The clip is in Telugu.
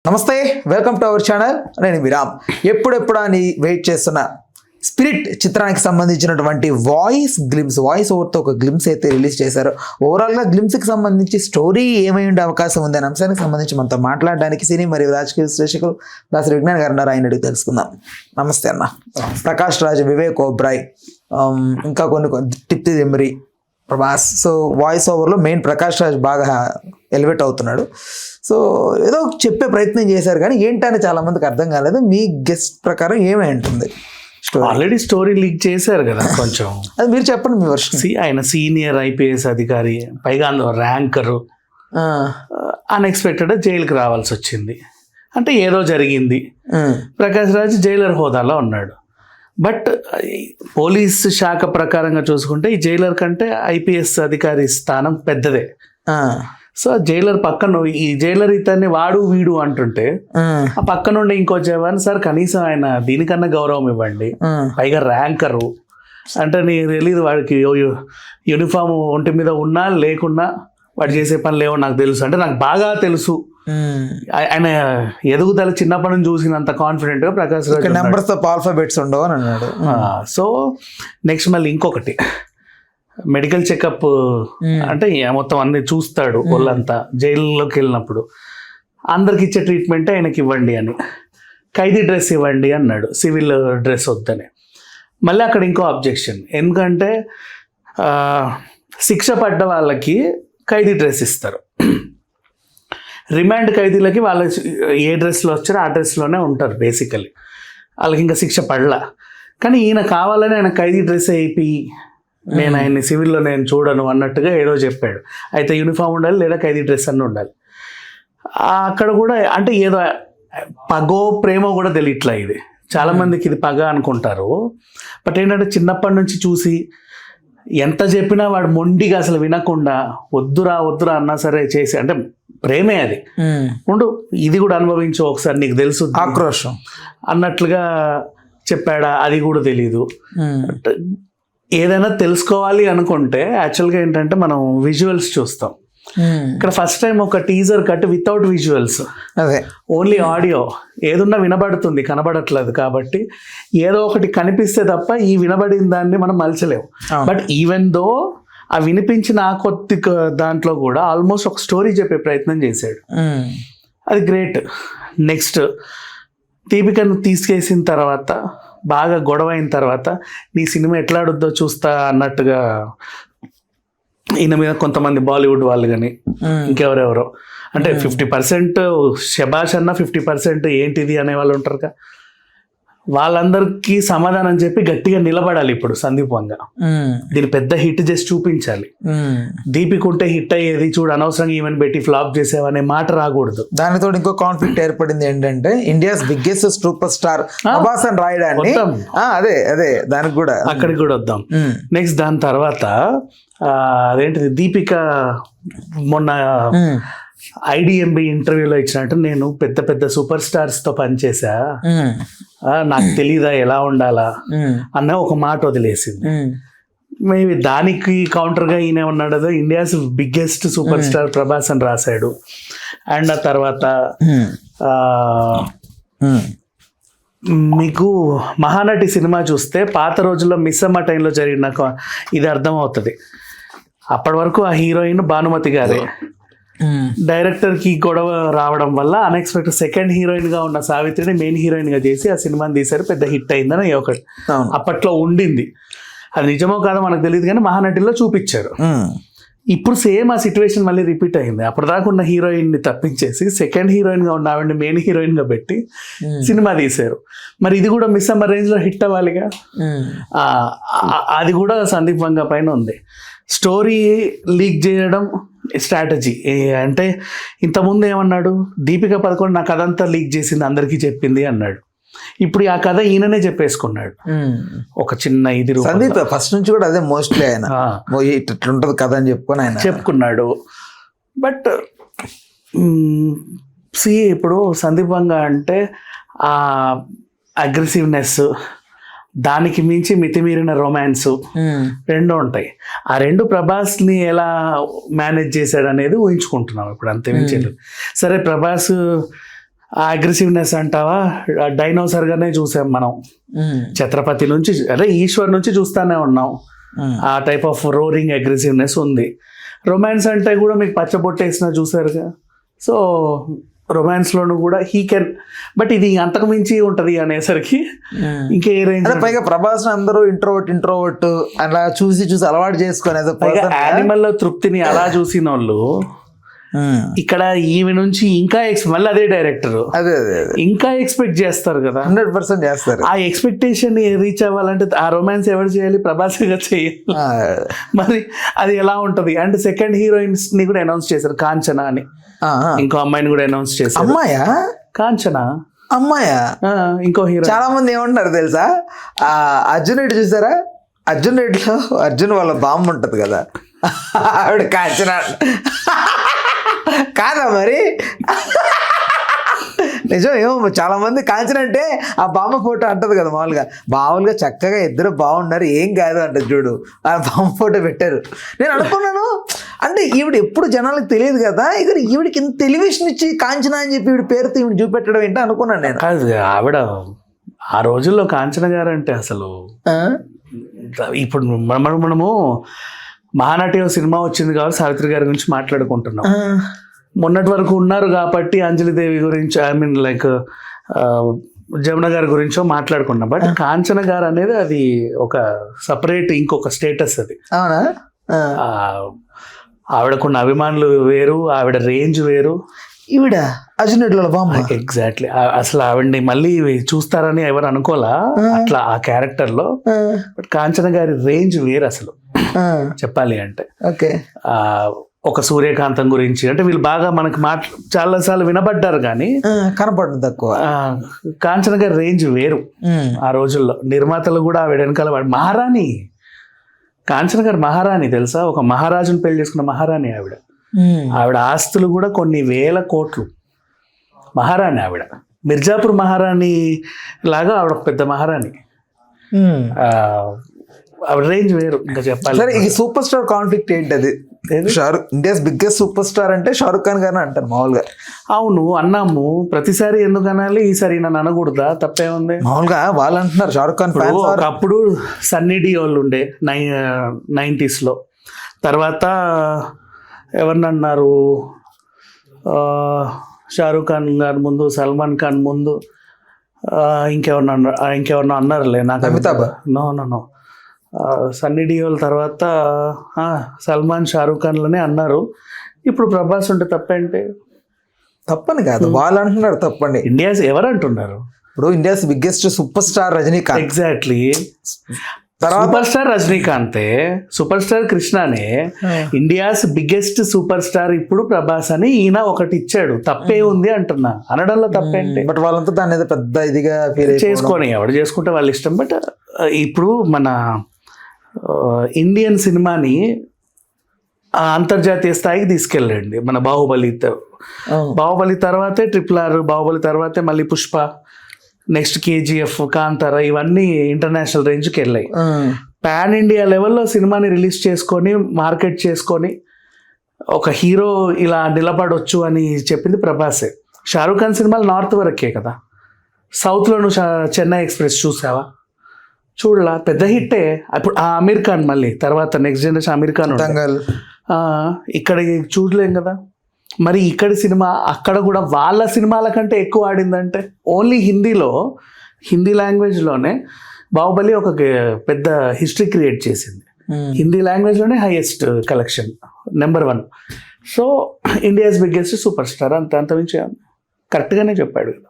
నమస్తే, వెల్కమ్ టు అవర్ ఛానల్. నేను విరామ్. ఎప్పుడెప్పుడు అని వెయిట్ చేస్తున్న స్పిరిట్ చిత్రానికి సంబంధించినటువంటి వాయిస్ ఓవర్తో ఒక గ్లిమ్స్ అయితే రిలీజ్ చేశారు. ఓవరాల్గా గ్లిమ్స్కి సంబంధించి స్టోరీ ఏమై ఉండే అవకాశం ఉంది అనే అంశానికి సంబంధించి మనతో మాట్లాడడానికి సినీ మరియు రాజకీయ విశ్లేషకులు దాసరి విజ్ఞాన్ గారు ఉన్నారు. ఆయన అడిగి తెలుసుకుందాం. నమస్తే అన్న. ప్రకాష్ రాజ్, వివేక్ ఓబ్రాయ్, ఇంకా కొన్ని టిప్తి దిమ్రి, ప్రభాస్. సో వాయిస్ ఓవర్లో మెయిన్ ప్రకాష్ రాజ్ బాగా ఎలివేట్ అవుతున్నాడు. సో ఏదో చెప్పే ప్రయత్నం చేశారు కానీ ఏంటని చాలా మందికి అర్థం కాలేదు. మీ గెస్ట్ ప్రకారం ఏమై ఉంటుంది? ఆల్రెడీ స్టోరీ లీక్ చేశారు కదా కొంచెం. అది మీరు చెప్పండి మీ వర్షన్. ఆయన సీనియర్ ఐపీఎస్ అధికారి, పైగా ర్యాంకరు, అన్ఎక్స్పెక్టెడ్ జైలుకి రావాల్సి వచ్చింది. అంటే ఏదో జరిగింది. ప్రకాష్ రాజ్ జైలర్ హోదాలో ఉన్నాడు. బట్ పోలీస్ శాఖ ప్రకారంగా చూసుకుంటే ఈ జైలర్ కంటే ఐపీఎస్ అధికారి స్థానం పెద్దదే. సో జైలర్ పక్కన ఈ జైలర్ ఇతన్ని వాడు వీడు అంటుంటే ఆ పక్క నుండి ఇంకో జవాన్, సార్ కనీసం ఆయన దీనికన్నా గౌరవం ఇవ్వండి, పైగా ర్యాంకరు అంటే నీకు తెలియదు వాడికి యూనిఫామ్ ఒంటి మీద ఉన్నా లేకున్నా వాడు చేసే పనులు ఏమో నాకు తెలుసు అంటే నాకు బాగా తెలుసు. ఆయన ఎదుగుదల చిన్నప్పటి నుంచి చూసినంత కాన్ఫిడెంట్ గా Prakash Raj numbers of alphabets ఉండవు అని అన్నాడు. సో నెక్స్ట్ మళ్ళీ ఇంకొకటి మెడికల్ చెకప్ అంటే మొత్తం అన్ని చూస్తాడు వాళ్ళంతా. జైల్లోకి వెళ్ళినప్పుడు అందరికి ఇచ్చే ట్రీట్మెంట్ ఆయనకి ఇవ్వండి అని, ఖైదీ డ్రెస్ ఇవ్వండి అన్నాడు, సివిల్ డ్రెస్ వద్దని. మళ్ళీ అక్కడ ఇంకో అబ్జెక్షన్, ఎందుకంటే శిక్ష పడ్డ వాళ్ళకి ఖైదీ డ్రెస్ ఇస్తారు, రిమాండ్ ఖైదీలకి వాళ్ళ ఏ డ్రెస్లో వచ్చారో ఆ డ్రెస్లోనే ఉంటారు బేసికలీ, వాళ్ళకి ఇంకా శిక్ష పడలా. కానీ ఈయన కావాలని ఆయన ఖైదీ డ్రెస్ అయిపోయి నేను ఆయన్ని సివిల్లో నేను చూడను అన్నట్టుగా ఏదో చెప్పాడు. అయితే యూనిఫామ్ ఉండాలి లేదా ఖైదీ డ్రెస్ అన్న ఉండాలి. అక్కడ కూడా అంటే ఏదో పగో ప్రేమో కూడా తెలియట్లా. ఇది చాలా మందికి ఇది పగ అనుకుంటారు. బట్ ఏంటంటే చిన్నప్పటి నుంచి చూసి ఎంత చెప్పినా వాడు మొండిగా అసలు వినకుండా వద్దురా అన్నా సరే చేసి, అంటే ప్రేమే అది. ఉండు ఇది కూడా అనుభవించు ఒకసారి నీకు తెలుసు ఆక్రోషం అన్నట్లుగా చెప్పాడా అది కూడా తెలీదు. ఏదైనా తెలుసుకోవాలి అనుకుంటే యాక్చువల్గా ఏంటంటే మనం విజువల్స్ చూస్తాం. ఇక్కడ ఫస్ట్ టైం ఒక టీజర్ కట్ వితౌట్ విజువల్స్, అదే ఓన్లీ ఆడియో, ఏదున్నా వినబడుతుంది కనబడట్లేదు కాబట్టి ఏదో ఒకటి కనిపిస్తే తప్ప ఈ వినబడిన దాన్ని మనం మలచలేము. బట్ ఈవెన్ దో ఆ వినిపించిన ఆ కొద్ది దాంట్లో కూడా ఆల్మోస్ట్ ఒక స్టోరీ చెప్పే ప్రయత్నం చేశాడు. అది గ్రేట్. నెక్స్ట్ దీపికను తీసుకేసిన తర్వాత బాగా గొడవ అయిన తర్వాత నీ సినిమా ఎట్లా ఆడుద్దో చూస్తా అన్నట్టుగా ఈయన మీద కొంతమంది బాలీవుడ్ వాళ్ళు కానీ ఇంకెవరెవరో అంటే 50% శబాష్ అన్న 50% ఏంటిది అనే వాళ్ళు ఉంటారుగా, వాళ్ళందరికీ సమాధానం చెప్పి గట్టిగా నిలబడాలి ఇప్పుడు సందీప్ వంగ. దీని పెద్ద హిట్ చేసి చూపించాలి. దీపిక ఉంటే హిట్ అయ్యేది, చూడు అనవసరంగా ఈవెన్ పెట్టి ఫ్లాప్ చేసేవనే మాట రాకూడదు. దానితో ఇంకో కాన్ఫ్లిక్ట్ ఏర్పడింది ఏంటంటే India's biggest super star Prabhas అని రాయడాన్ని. అదే దానికి కూడా అక్కడికి కూడా వద్దాం. నెక్స్ట్ దాని తర్వాత అదేంటిది దీపిక మొన్న ఐడిఎంబి ఇంటర్వ్యూలో ఇచ్చినట్టు నేను పెద్ద పెద్ద సూపర్ స్టార్స్ తో పనిచేసా, నాకు తెలీదా ఎలా ఉండాలా అన్న ఒక మాట వదిలేసింది. మేబీ దానికి కౌంటర్గా ఈయన ఉన్నాడు, India's biggest super star Prabhas అని రాశాడు. అండ్ ఆ తర్వాత మీకు మహానటి సినిమా చూస్తే పాత రోజుల్లో మిస్ అమ్మ టైంలో జరిగిన ఇది అర్థమవుతుంది. అప్పటి వరకు ఆ హీరోయిన్ భానుమతి గారే, డైరెక్టర్కి గొడవ రావడం వల్ల అన్ఎక్స్పెక్టెడ్ సెకండ్ హీరోయిన్ గా ఉన్న సావిత్రిని మెయిన్ హీరోయిన్ గా చేసి ఆ సినిమాని తీశారు. పెద్ద హిట్ అయిందని ఒకటి అప్పట్లో ఉండింది. అది నిజమో కాదో మనకు తెలియదు కానీ మహానటిలో చూపించారు. ఇప్పుడు సేమ్ ఆ సిచ్యువేషన్ మళ్ళీ రిపీట్ అయింది. అప్పటిదాకా ఉన్న హీరోయిన్ ని తప్పించేసి సెకండ్ హీరోయిన్ గా ఉన్న ఆవిడని మెయిన్ హీరోయిన్ గా పెట్టి సినిమా తీశారు. మరి ఇది కూడా మిస్ అమ్మ రేంజ్ లో హిట్ అవ్వాలిగా. అది కూడా సందీప్ వంగ పైన ఉంది. స్టోరీ లీక్ చేయడం స్ట్రాటజీ. అంటే ఇంతకుముందు ఏమన్నాడు, దీపిక పదకొండు నా కథ అంతా లీక్ చేసింది అందరికీ చెప్పింది అన్నాడు. ఇప్పుడు ఆ కథ ఈయననే చెప్పేసుకున్నాడు ఒక చిన్న ఇది. సందీప్ ఫస్ట్ నుంచి కూడా అదే మోస్ట్లీ ఆయన ఇట్లుంటది కథ అని చెప్పుకున్నాడు. బట్ ఇప్పుడు సందీప్ వంగ అంటే ఆ అగ్రెసివ్నెస్, దానికి మించి మితిమీరిన రొమాన్స్ రెండు ఉంటాయి. ఆ రెండు ప్రభాస్ని ఎలా మేనేజ్ చేశాడు అనేది ఊహించుకుంటున్నాం ఇప్పుడు, అంతే మించి. సరే ప్రభాస్ ఆ అగ్రెసివ్నెస్ అంటావా, డైనోసర్గానే చూసాం మనం. ఛత్రపతి నుంచి అదే ఈశ్వర్ నుంచి చూస్తానే ఉన్నాం. ఆ టైప్ ఆఫ్ రోరింగ్ అగ్రెసివ్నెస్ ఉంది. రొమాన్స్ అంటే కూడా మీకు పచ్చబొట్టేసిన చూసారుగా. సో రొమాన్స్లోను కూడా హీ కెన్, బట్ ఇది అంతకు మించి ఉంటుంది అనేసరికి ఇంకే రేంజ్. పైగా ప్రభాస్ అందరూ ఇంట్రోవర్ట్ అలా చూసి అలవాటు చేసుకొని యానిమల్ లో తృప్తిని అలా చూసిన వాళ్ళు ఇక్కడ ఈమె నుంచి ఇంకా మళ్ళీ అదే డైరెక్టర్ అదే ఇంకా ఎక్స్పెక్ట్ చేస్తారు కదా, 100% చేస్తారు. ఆ ఎక్స్పెక్టేషన్ రీచ్ అవ్వాలంటే ఆ రొమాన్స్ ఎవరు చేయాలి? ప్రభాస్ గా చేయాలి. మరి అది ఎలా ఉంటది? అండ్ సెకండ్ హీరోయిన్స్ ని కూడా అనౌన్స్ చేశారు, కాంచన అని. ఇంకో అమ్మాయిని కూడా అనౌన్స్ చేశారు. అమ్మాయా? కాంచన అమ్మాయా? ఇంకో హీరో. చాలా మంది ఏమంటారు తెలుసా, అర్జున్ రెడ్డి చూసారా? అర్జున్ రెడ్డిలో అర్జున్ వాళ్ళ బామ్మ ఉంటది కదా, ఆవిడ కాంచన కాదా? మరి నిజం ఏమో, చాలా మంది కాంచన అంటే ఆ బామ్మ ఫోటో అంటది కదా. మామూలుగా చక్కగా ఇద్దరు బాగున్నారు, ఏం కాదు అంటది చూడు, ఆ బామ్మ ఫోటో పెట్టారు. నేను అనుకున్నాను అంటే ఈవిడ ఎప్పుడు జనాలకు తెలియదు కదా, ఇక్కడ ఈవిడికి ఇంత టెలివిజన్ ఇచ్చి కాంచన అని చెప్పి ఈవిడ పేరుతో ఈవిడ చూపెట్టడం ఏంటో అనుకున్నాను నేను. ఆవిడ ఆ రోజుల్లో కాంచన గారు అంటే అసలు ఇప్పుడు మనము మహానటి సినిమా వచ్చింది కాబట్టి సావిత్రి గారి గురించి మాట్లాడుకుంటున్నాం. మొన్నటి వరకు ఉన్నారు కాబట్టి అంజలిదేవి గురించి, ఐ మీన్ లైక్ జమున గారి గురించో మాట్లాడుకున్నాం. బట్ కాంచన గారు అనేది అది ఒక సపరేట్ ఇంకొక స్టేటస్ అది. అవునా? ఆవిడకున్న అభిమానులు వేరు, ఆవిడ రేంజ్ వేరు. ఈవిడ అర్జున్ రెడ్డిలో బామ్మ. ఎగ్జాక్ట్లీ. అసలు ఆవిడ్ని మళ్ళీ చూస్తారని ఎవరు అనుకోలా అట్లా ఆ క్యారెక్టర్ లో. బట్ కాంచన గారి రేంజ్ వేరు అసలు చెప్పాలి అంటే. ఓకే. ఒక సూర్యకాంతం గురించి అంటే వీళ్ళు బాగా మనకి చాలా సార్లు వినబడ్డారు కానీ కనపడదు తక్కువ. కాంచన గారి రేంజ్ వేరు ఆ రోజుల్లో. నిర్మాతలు కూడా ఆవిడ వెనకాల మహారాణి. కాంచన గారు మహారాణి తెలుసా, ఒక మహారాజుని పెళ్లి చేసుకున్న మహారాణి ఆవిడ. ఆవిడ ఆస్తులు కూడా కొన్ని వేల కోట్లు. మహారాణి ఆవిడ, మిర్జాపూర్ మహారాణి లాగా ఆవిడ ఒక పెద్ద మహారాణి. ఆవిడ రేంజ్ వేరు ఇంకా చెప్పాలి. సరే, ఈ సూపర్ స్టార్ కాన్ఫ్లిక్ట్ ఏంటి? అది ఇండియాస్ బిగ్గెస్ట్ సూపర్ స్టార్ అంటే షారుఖ్ ఖాన్ గారిని అంటారు మామూలుగా. అవును అన్నాము, ప్రతిసారి ఎందుకు అనాలి? ఈసారి నన్ను అనకూడదా? తప్పే ఉంది. మామూలుగా వాళ్ళు అంటున్నారు షారుఖ్ ఖాన్. ఒకప్పుడు సన్నీ డి వాళ్ళు ఉండే 90s లో. తర్వాత ఎవరిని అన్నారు? షారుఖ్ ఖాన్ గారి ముందు సల్మాన్ ఖాన్ ముందు ఇంకెవరన్నా అన్నారులే నాకు. అమితాబ్? నో సన్నీ డియోల్ తర్వాత సల్మాన్ షారూఖ్ ఖాన్లనే అన్నారు. ఇప్పుడు ప్రభాస్ ఉంటే తప్పేంటి? తప్పని కాదు, వాళ్ళు అంటున్నారు తప్పండి. ఇండియాస్ ఎవరు అంటున్నారు? ఇప్పుడు India's biggest super star Rajinikanth. Exactly. Super star రజనీకాంతే, సూపర్ స్టార్ కృష్ణనే. ఇండియాస్ బిగ్గెస్ట్ సూపర్ స్టార్ ఇప్పుడు ప్రభాస్ అని ఈయన ఒకటి ఇచ్చాడు. తప్పే ఉంది అంటున్నా, అనడంలో తప్పేంటి? బట్ వాళ్ళంతా దాన్ని ఏదో పెద్ద ఇదిగా చేసుకొని ఎవరు చేసుకుంటే వాళ్ళ ఇష్టం. బట్ ఇప్పుడు మన ఇండియన్ సినిమాని అంతర్జాతీయ స్థాయికి తీసుకెళ్ళండి. మన బాహుబలి తర్వాతే RRR, బాహుబలి తర్వాతే మళ్ళీ పుష్ప, నెక్స్ట్ KGF, కాంతార, ఇవన్నీ ఇంటర్నేషనల్ రేంజ్కి వెళ్ళాయి. పాన్ ఇండియా లెవెల్లో సినిమాని రిలీజ్ చేసుకొని మార్కెట్ చేసుకొని ఒక హీరో ఇలా నిలబడొచ్చు అని చెప్పింది ప్రభాసే. షారూఖ్ ఖాన్ సినిమాలు నార్త్ వరకే కదా. సౌత్లో నువ్వు చెన్నై ఎక్స్ప్రెస్ చూసావా? చూడలా, పెద్ద హిట్టే. అప్పుడు అమీర్ ఖాన్ మళ్ళీ తర్వాత నెక్స్ట్ జనరేషన్ అమీర్ ఖాన్. ఇక్కడ చూడలేం కదా. మరి ఇక్కడి సినిమా అక్కడ కూడా వాళ్ళ సినిమాల కంటే ఎక్కువ ఆడిందంటే ఓన్లీ హిందీ లాంగ్వేజ్లోనే బాహుబలి ఒక పెద్ద హిస్టరీ క్రియేట్ చేసింది. హిందీ లాంగ్వేజ్లోనే highest collection, number 1. So India's biggest super star. అంతమించి కరెక్ట్గానే చెప్పాడు కదా.